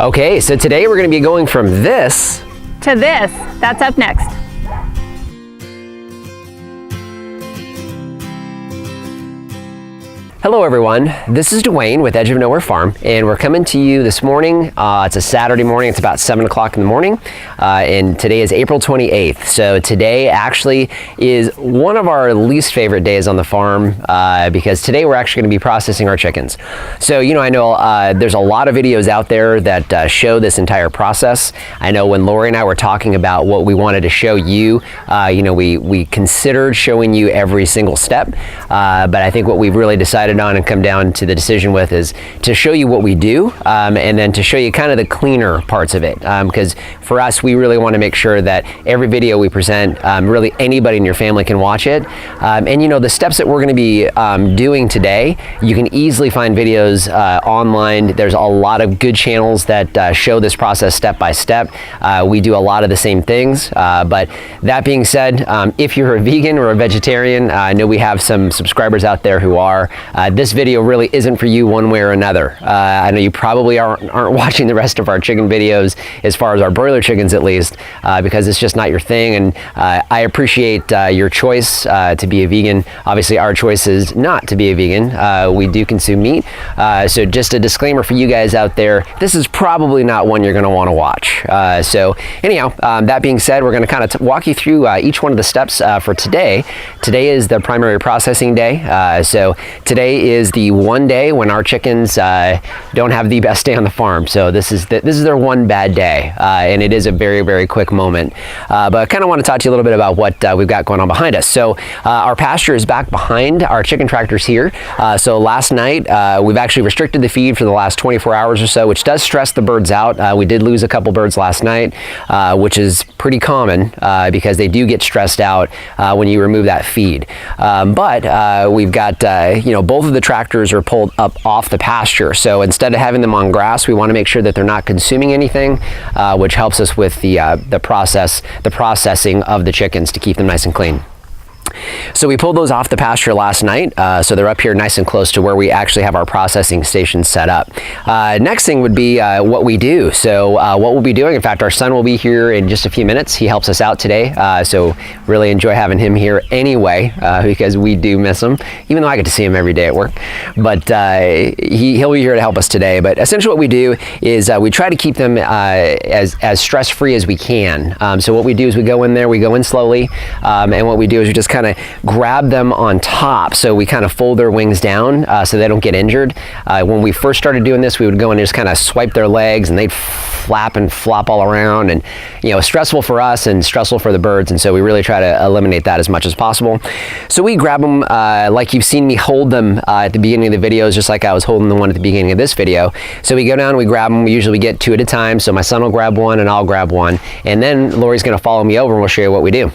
Okay, so today we're going to be going from this to this. That's up next. Hello everyone, this is Dwayne with Edge of Nowhere Farm, and we're coming to you this morning. It's a Saturday morning, it's about 7 o'clock in the morning, and today is April 28th. So today actually is one of our least favorite days on the farm because today we're actually going to be processing our chickens. So, I know there's a lot of videos out there that show this entire process. I know when Lori and I were talking about what we wanted to show you, we considered showing you every single step, but I think what we've really decided on and come down to the decision with is to show you what we do, and then to show you kind of the cleaner parts of it, because for us we really want to make sure that every video we present, really anybody in your family can watch it, and the steps that we're going to be doing today, you can easily find videos online. There's a lot of good channels that show this process step by step. We do a lot of the same things, but that being said, if you're a vegan or a vegetarian, I know we have some subscribers out there who are. This video really isn't for you one way or another. I know you probably aren't watching the rest of our chicken videos, as far as our broiler chickens at least, because it's just not your thing, and I appreciate your choice to be a vegan. Obviously our choice is not to be a vegan. We do consume meat, so just a disclaimer for you guys out there, this is probably not one you're going to want to watch. So anyhow, that being said, we're going to kind of walk you through each one of the steps for today. Today is the primary processing day, so today is the one day when our chickens don't have the best day on the farm. So this is their one bad day, and it is a very, very quick moment. But I kind of want to talk to you a little bit about what we've got going on behind us. So our pasture is back behind our chicken tractors here. So last night we've actually restricted the feed for the last 24 hours or so, which does stress the birds out. We did lose a couple birds last night, which is pretty common because they do get stressed out when you remove that feed. But we've got both of the tractors are pulled up off the pasture. So instead of having them on grass, we want to make sure that they're not consuming anything, which helps us with the processing of the chickens to keep them nice and clean. So we pulled those off the pasture last night, so they're up here nice and close to where we actually have our processing station set up. Next thing would be what we do. So what we'll be doing, in fact, our son will be here in just a few minutes. He helps us out today, so really enjoy having him here anyway, because we do miss him, even though I get to see him every day at work. But he'll be here to help us today. But essentially what we do is we try to keep them as stress-free as we can. So what we do is we go in there, we go in slowly, and what we do is we just kind of grab them on top, so we kind of fold their wings down so they don't get injured. When we first started doing this, we would go and just kind of swipe their legs and they'd flap and flop all around, and stressful for us and stressful for the birds, and so we really try to eliminate that as much as possible. So we grab them like you've seen me hold them at the beginning of the videos, just like I was holding the one at the beginning of this video. So we go down, we grab them, we usually get two at a time, so my son will grab one and I'll grab one, and then Lori's going to follow me over and we'll show you what we do.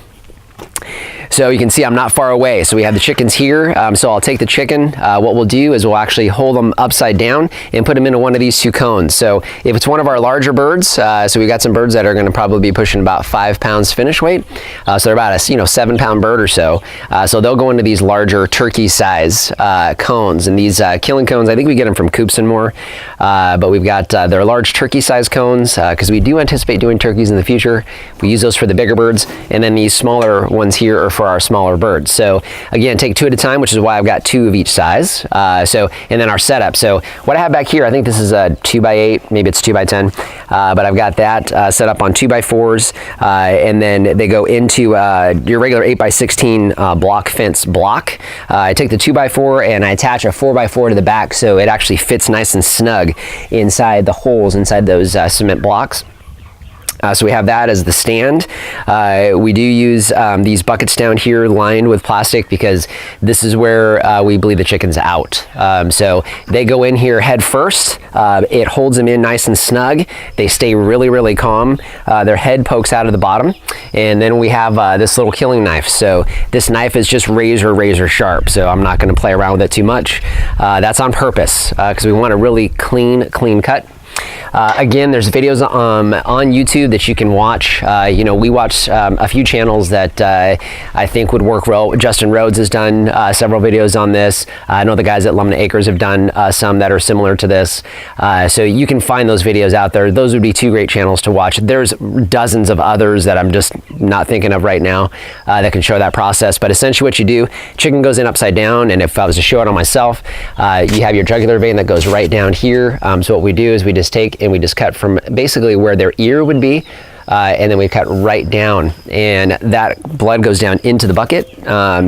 So you can see I'm not far away. So we have the chickens here. So I'll take the chicken. What we'll do is we'll actually hold them upside down and put them into one of these two cones. So if it's one of our larger birds, so we got some birds that are going to probably be pushing about 5 pounds finish weight. So they're about a 7-pound bird or so. So they'll go into these larger turkey size cones, and these killing cones, I think we get them from Coops and More, but we've got their large turkey size cones because we do anticipate doing turkeys in the future. We use those for the bigger birds, and then these smaller ones here are for our smaller birds. So again, take two at a time, which is why I've got two of each size. And then our setup. So what I have back here, I think this is a 2x8, maybe it's 2x10, but I've got that set up on 2x4s, and then they go into your regular 8x16 block fence block. I take the 2x4 and I attach a 4x4 to the back, so it actually fits nice and snug inside the holes inside those cement blocks. So we have that as the stand. We do use these buckets down here lined with plastic because this is where we bleed the chickens out. So they go in here head first. It holds them in nice and snug. They stay really, really calm. Their head pokes out of the bottom. And then we have this little killing knife. So this knife is just razor sharp. So I'm not going to play around with it too much. That's on purpose because we want a really clean cut. Again, there's videos on YouTube that you can watch. We watch a few channels that I think would work well. Justin Rhodes has done several videos on this. I know the guys at Lumina Acres have done some that are similar to this. So you can find those videos out there. Those would be two great channels to watch. There's dozens of others that I'm just not thinking of right now that can show that process. But essentially what you do, chicken goes in upside down, and if I was to show it on myself, you have your jugular vein that goes right down here. So what we do is we just take and we just cut from basically where their ear would be, and then we cut right down, and that blood goes down into the bucket.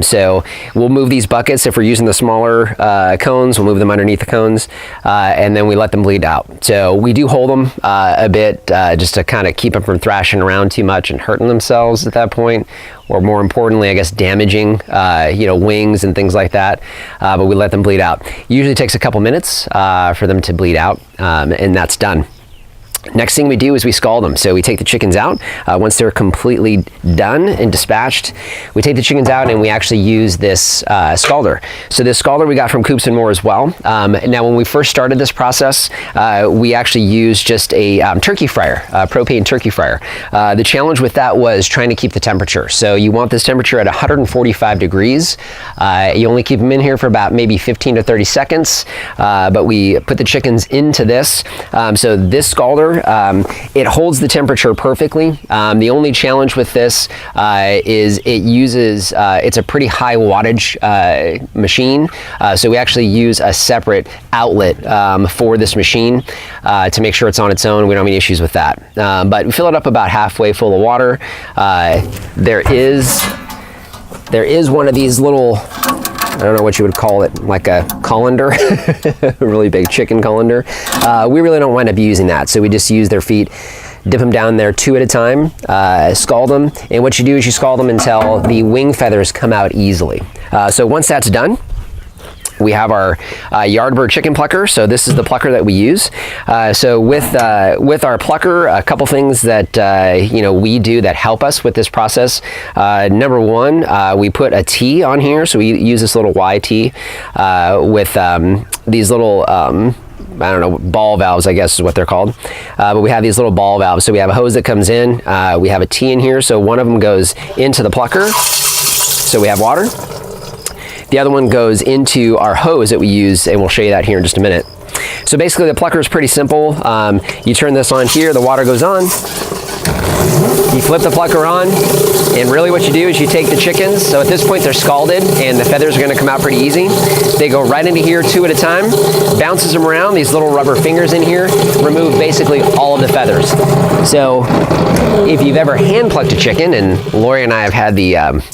So we'll move these buckets. If we're using the smaller cones, we'll move them underneath the cones, and then we let them bleed out. So we do hold them a bit just to kind of keep them from thrashing around too much and hurting themselves at that point, or more importantly, I guess, damaging wings and things like that. But we let them bleed out. Usually takes a couple minutes for them to bleed out, and that's done. Next thing we do is we scald them. So we take the chickens out. Once they're completely done and dispatched, we take the chickens out and we actually use this scalder. So this scalder we got from Coops and More as well. Now when we first started this process, we actually used just a turkey fryer, propane turkey fryer. The challenge with that was trying to keep the temperature. So you want this temperature at 145 degrees. You only keep them in here for about maybe 15 to 30 seconds, but we put the chickens into this. So this scalder, it holds the temperature perfectly. The only challenge with this is it uses, it's a pretty high wattage machine, so we actually use a separate outlet for this machine to make sure it's on its own. We don't have any issues with that. But we fill it up about halfway full of water. There is one of these little, I don't know what you would call it, like a colander, a really big chicken colander. We really don't wind up using that, so we just use their feet, dip them down there 2 at a time, scald them, and what you do is you scald them until the wing feathers come out easily. So once that's done, we have our Yardbird chicken plucker. So this is the plucker that we use. So with our plucker, a couple things that we do that help us with this process. Number one, we put a T on here. So we use this little Y T with these little I don't know, ball valves, I guess is what they're called. But we have these little ball valves. So we have a hose that comes in. We have a T in here. So one of them goes into the plucker. So we have water. The other one goes into our hose that we use, and we'll show you that here in just a minute. So basically the plucker is pretty simple. You turn this on here, the water goes on. You flip the plucker on, and really what you do is you take the chickens. So at this point they're scalded, and the feathers are going to come out pretty easy. They go right into here 2 at a time, bounces them around. These little rubber fingers in here remove basically all of the feathers. So if you've ever hand plucked a chicken, and Lori and I have had the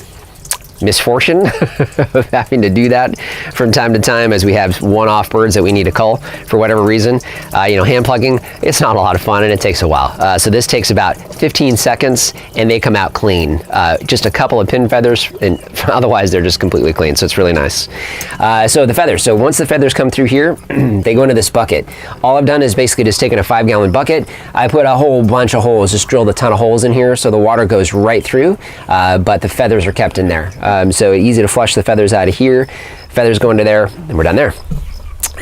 misfortune of having to do that from time to time as we have one-off birds that we need to cull for whatever reason. Hand plugging, it's not a lot of fun and it takes a while. So this takes about 15 seconds and they come out clean. Just a couple of pin feathers, and otherwise they're just completely clean, so it's really nice. So the feathers, so once the feathers come through here, they go into this bucket. All I've done is basically just taken a 5-gallon bucket. I put a whole bunch of holes, just drilled a ton of holes in here so the water goes right through, but the feathers are kept in there. So easy to flush the feathers out of here. Feathers go into there, and we're done there.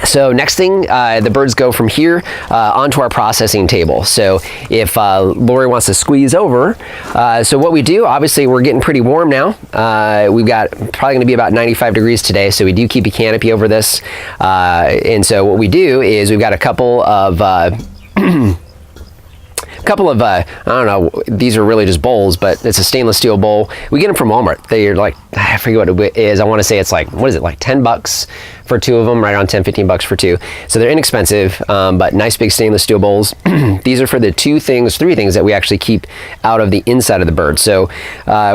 So next thing, the birds go from here onto our processing table. So if Lori wants to squeeze over, so what we do, obviously we're getting pretty warm now. We've got probably going to be about 95 degrees today, so we do keep a canopy over this. And so what we do is we've got a couple of I don't know, these are really just bowls, but it's a stainless steel bowl. We get them from Walmart. They're like, I forget what it is. I want to say it's like, what is it, like 10 bucks for 2 of them, right around 10, 15 bucks for 2. So they're inexpensive, but nice big stainless steel bowls. These are for the 3 things that we actually keep out of the inside of the bird. So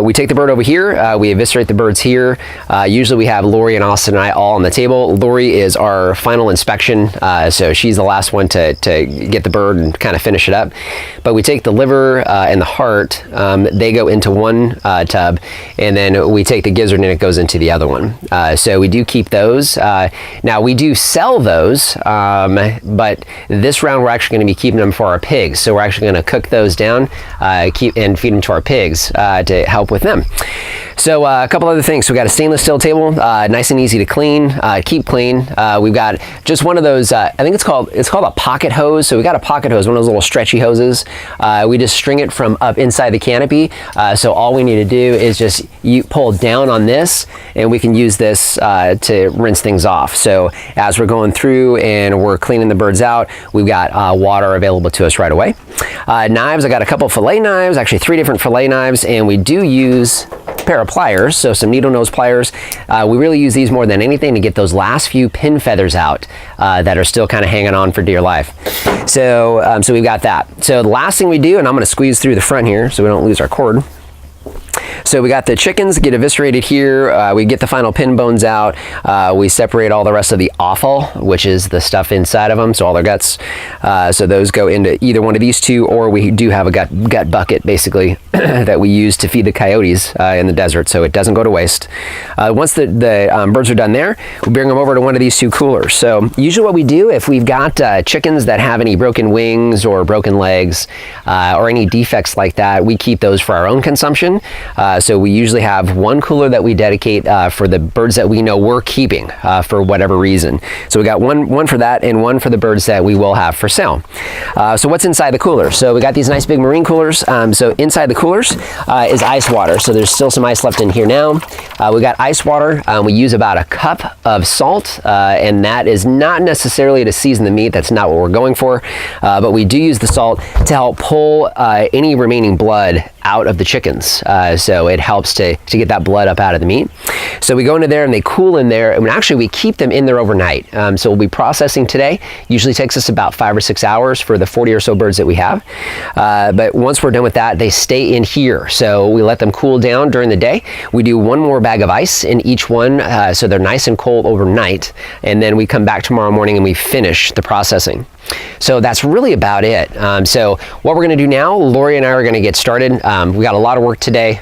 we take the bird over here, we eviscerate the birds here. Usually we have Lori and Austin and I all on the table. Lori is our final inspection, so she's the last one to get the bird and kind of finish it up. But we take the liver and the heart, they go into one tub, and then we take the gizzard and it goes into the other one. So we do keep those. Now we do sell those, but this round we're actually going to be keeping them for our pigs. So we're actually going to cook those down, and feed them to our pigs to help with them. So a couple other things. So we got a stainless steel table, nice and easy to clean, keep clean. We've got just one of those, I think it's called a pocket hose. So we got a pocket hose, one of those little stretchy hoses. We just string it from up inside the canopy. So all we need to do is just pull down on this, and we can use this to rinse things off. So as we're going through and we're cleaning the birds out, we've got water available to us right away. Knives, I got a couple fillet knives, actually 3 different fillet knives, and we do use a pair of pliers, so some needle nose pliers. We really use these more than anything to get those last few pin feathers out that are still kind of hanging on for dear life. So, so we've got that. So the last thing we do, and I'm going to squeeze through the front here so we don't lose our cord. So we got the chickens get eviscerated here. We get the final pin bones out. We separate all the rest of the offal, which is the stuff inside of them, so all their guts. So those go into either one of these two, or we do have a gut bucket, basically, that we use to feed the coyotes in the desert, so it doesn't go to waste. Once the birds are done there, we bring them over to one of these 2 coolers. So usually what we do, if we've got chickens that have any broken wings or broken legs or any defects like that, we keep those for our own consumption. So we usually have one cooler that we dedicate for the birds that we know we're keeping for whatever reason. So we got one for that and one for the birds that we will have for sale. So what's inside the cooler? So we got these nice big marine coolers. So inside the coolers is ice water. So there's still some ice left in here now. We got ice water. We use about a cup of salt, and that is not necessarily to season the meat. That's not what we're going for. But we do use the salt to help pull any remaining blood out of the chickens. So it helps to get that blood up out of the meat. So we go into there and they cool in there, and actually we keep them in there overnight. So we'll be processing today. Usually takes us about 5 or 6 hours for the 40 or so birds that we have. But once we're done with that, they stay in here. So we let them cool down during the day. We do 1 more bag of ice in each one, so they're nice and cold overnight. And then we come back tomorrow morning and we finish the processing. So that's really about it. So what we're going to do now, Lori and I are going to get started. We got a lot of work today,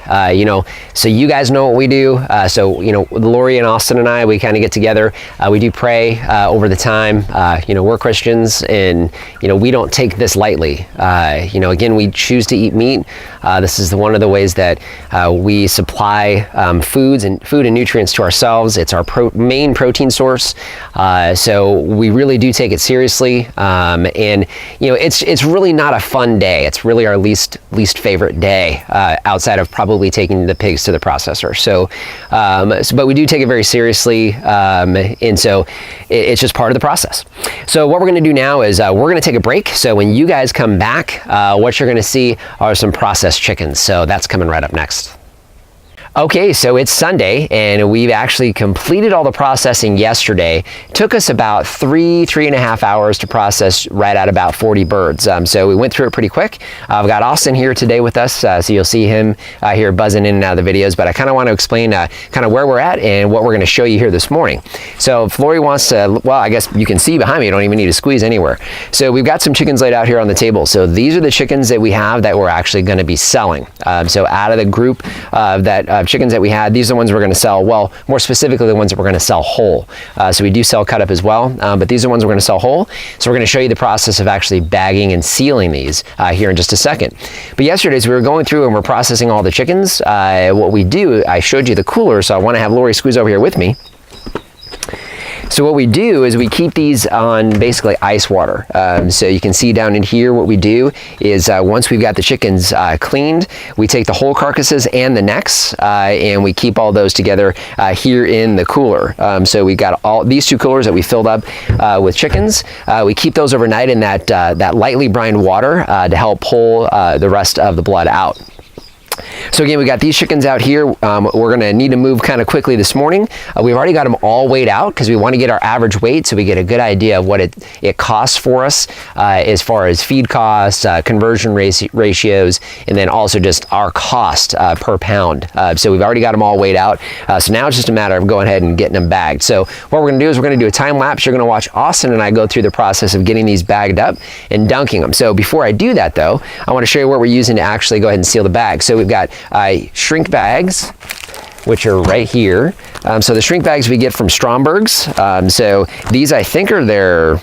so you guys know what we do. So, Lori and Austin and I, we kind of get together. We do pray over the time. We're Christians, and, we don't take this lightly. Again, we choose to eat meat. This is one of the ways that we supply food and nutrients to ourselves. It's our main protein source. So we really do take it seriously. And it's really not a fun day. It's really our least favorite day outside of probably taking the pigs to the processor. So, but we do take it very seriously, and so it's just part of the process. So what we're going to do now is we're going to take a break. So when you guys come back, what you're going to see are some processed chickens. So that's coming right up next. Okay, so it's Sunday, and we've actually completed all the processing yesterday. It took us about 3.5 hours to process right at about 40 birds. So we went through it pretty quick. I've got Austin here today with us, so you'll see him here buzzing in and out of the videos, but I kind of want to explain kind of where we're at and what we're going to show you here this morning. So if Lori wants to, well, I guess you can see behind me, you don't even need to squeeze anywhere. So we've got some chickens laid out here on the table. So these are the chickens that we have that we're actually going to be selling. So out of the group of chickens that we had, these are the ones we're going to sell. Well, more specifically, the ones that we're going to sell whole. So we do sell cut up as well, but these are the ones we're going to sell whole. So we're going to show you the process of actually bagging and sealing these here in just a second. But yesterday, as we were going through and we're processing all the chickens, what we do, I showed you the cooler, so I want to have Lori squeeze over here with me. So what we do is we keep these on basically ice water. So you can see down in here what we do is once we've got the chickens cleaned, we take the whole carcasses and the necks and we keep all those together here in the cooler. So we've got all these 2 coolers that we filled up with chickens. We keep those overnight in that lightly brined water to help pull the rest of the blood out. So again, we got these chickens out here. We're going to need to move kind of quickly this morning. We've already got them all weighed out because we want to get our average weight so we get a good idea of what it costs for us as far as feed costs, conversion ratios, and then also just our cost per pound. So we've already got them all weighed out. So now it's just a matter of going ahead and getting them bagged. So what we're going to do is we're going to do a time lapse. You're going to watch Austin and I go through the process of getting these bagged up and dunking them. So before I do that though, I want to show you what we're using to actually go ahead and seal the bag. So we've got shrink bags, which are right here. So the shrink bags we get from Stromberg's. So these I think are their,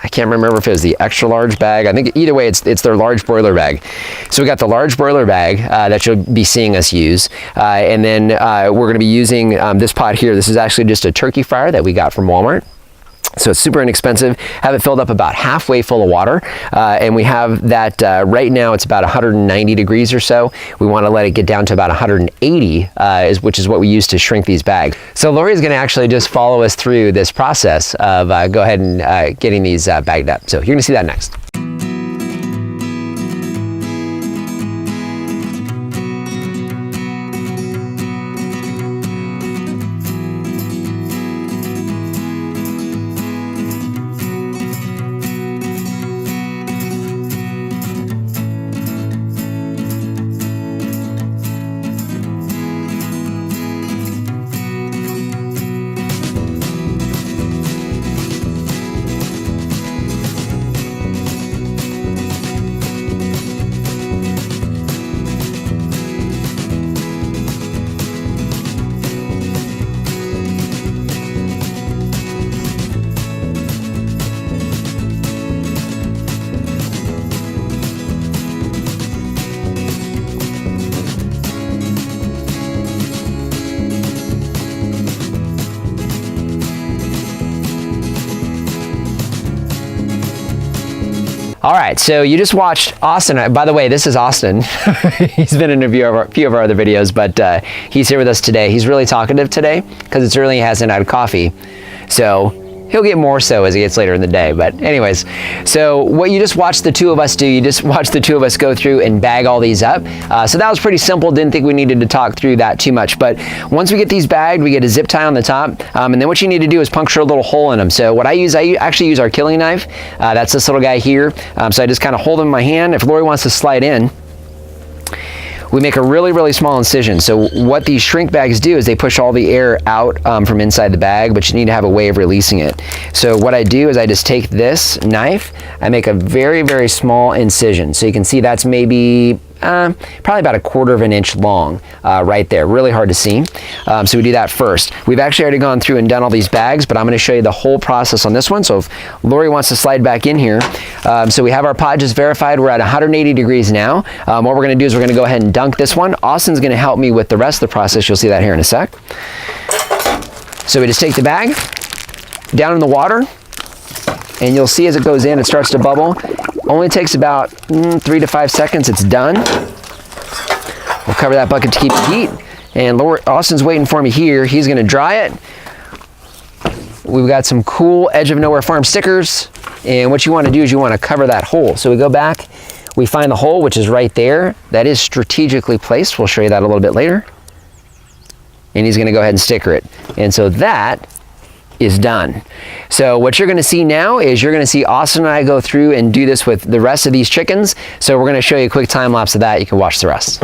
I can't remember if it was the extra large bag. I think either way, it's their large broiler bag. So we got the large broiler bag that you'll be seeing us use. And then we're gonna be using this pot here. This is actually just a turkey fryer that we got from Walmart. So it's super inexpensive. Have it filled up about halfway full of water. And we have that right now, it's about 190 degrees or so. We want to let it get down to about 180, which is what we use to shrink these bags. So Lori's going to actually just follow us through this process of go ahead and getting these bagged up. So you're going to see that next. All right, so you just watched Austin. By the way, this is Austin. He's been in a few of our other videos, but he's here with us today. He's really talkative today because it's early, he hasn't had coffee. So he'll get more so as he gets later in the day. But anyways, so what you just watched the two of us do, you just watched the two of us go through and bag all these up. So that was pretty simple. Didn't think we needed to talk through that too much. But once we get these bagged, we get a zip tie on the top. And then what you need to do is puncture a little hole in them. So what I actually use our killing knife. That's this little guy here. So I just kind of hold them in my hand. If Lori wants to slide in, we make a really, really small incision. So what these shrink bags do is they push all the air out from inside the bag, but you need to have a way of releasing it. So what I do is I just take this knife, I make a very, very small incision. So you can see that's maybe probably about 1/4 of an inch long right there. Really hard to see. So we do that first. We've actually already gone through and done all these bags, but I'm going to show you the whole process on this one. So if Lori wants to slide back in here, so we have our pot just verified. We're at 180 degrees now. What we're going to do is we're going to go ahead and dunk this one. Austin's going to help me with the rest of the process. You'll see that here in a sec. So we just take the bag down in the water, and you'll see as it goes in, it starts to bubble. Only takes about 3 to 5 seconds. It's done. We'll cover that bucket to keep it heat. And Austin's waiting for me here. He's going to dry it. We've got some cool Edge of Nowhere Farm stickers. And what you want to do is you want to cover that hole. So we go back, we find the hole, which is right there. That is strategically placed. We'll show you that a little bit later. And he's going to go ahead and sticker it. And so that is done. So what you're going to see now is you're going to see Austin and I go through and do this with the rest of these chickens. So we're going to show you a quick time lapse of that. You can watch the rest.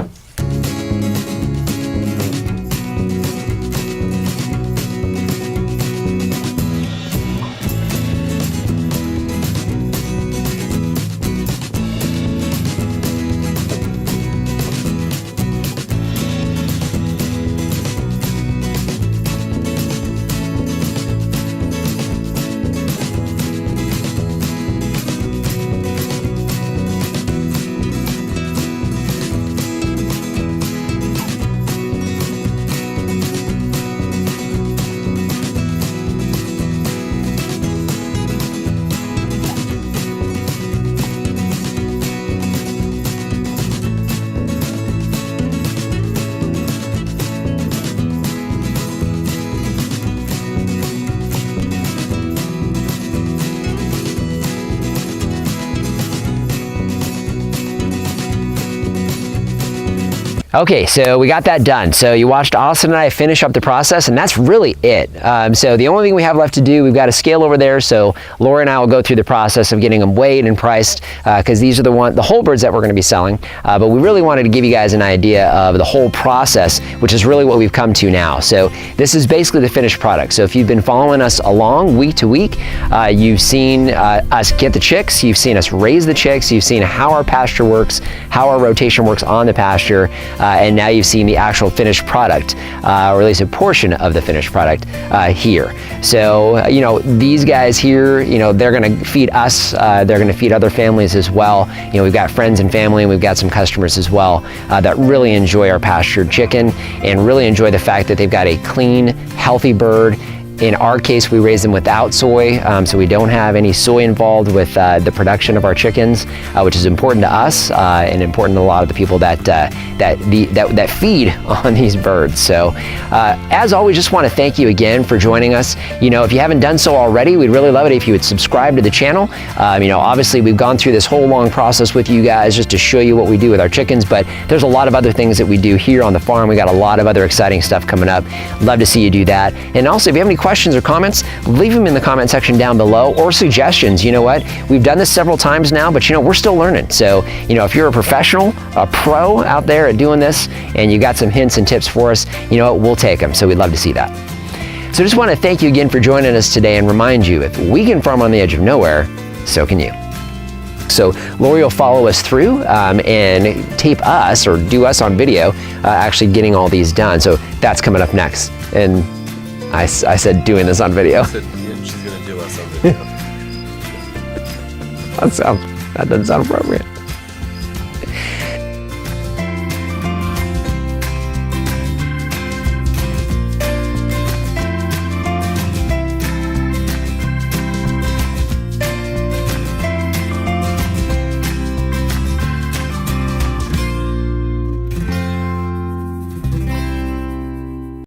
Okay, so we got that done. So you watched Austin and I finish up the process, and that's really it. So the only thing we have left to do, we've got a scale over there, so Laura and I will go through the process of getting them weighed and priced, because these are the whole birds that we're gonna be selling. But we really wanted to give you guys an idea of the whole process, which is really what we've come to now. So this is basically the finished product. So if you've been following us along week to week, you've seen us get the chicks, you've seen us raise the chicks, you've seen how our pasture works, how our rotation works on the pasture. and now you've seen the actual finished product, or at least a portion of the finished product here. So, these guys here, they're going to feed us, they're going to feed other families as well. We've got friends and family, and we've got some customers as well that really enjoy our pastured chicken and really enjoy the fact that they've got a clean, healthy bird. In our case, we raise them without soy, so we don't have any soy involved with the production of our chickens, which is important to us and important to a lot of the people that feed on these birds. So, as always, just want to thank you again for joining us. If you haven't done so already, we'd really love it if you would subscribe to the channel. Obviously, we've gone through this whole long process with you guys just to show you what we do with our chickens, but there's a lot of other things that we do here on the farm. We got a lot of other exciting stuff coming up. Love to see you do that. And also, if you have any questions or comments, leave them in the comment section down below, or suggestions. You know what? We've done this several times now, but we're still learning. So, if you're a professional, a pro out there at doing this, and you got some hints and tips for us, we'll take them. So we'd love to see that. So just want to thank you again for joining us today and remind you, if we can farm on the edge of nowhere, so can you. So Lori will follow us through and tape us or do us on video, actually getting all these done. So that's coming up next. And I said doing this on video. She's going to do us on video. That doesn't sound appropriate.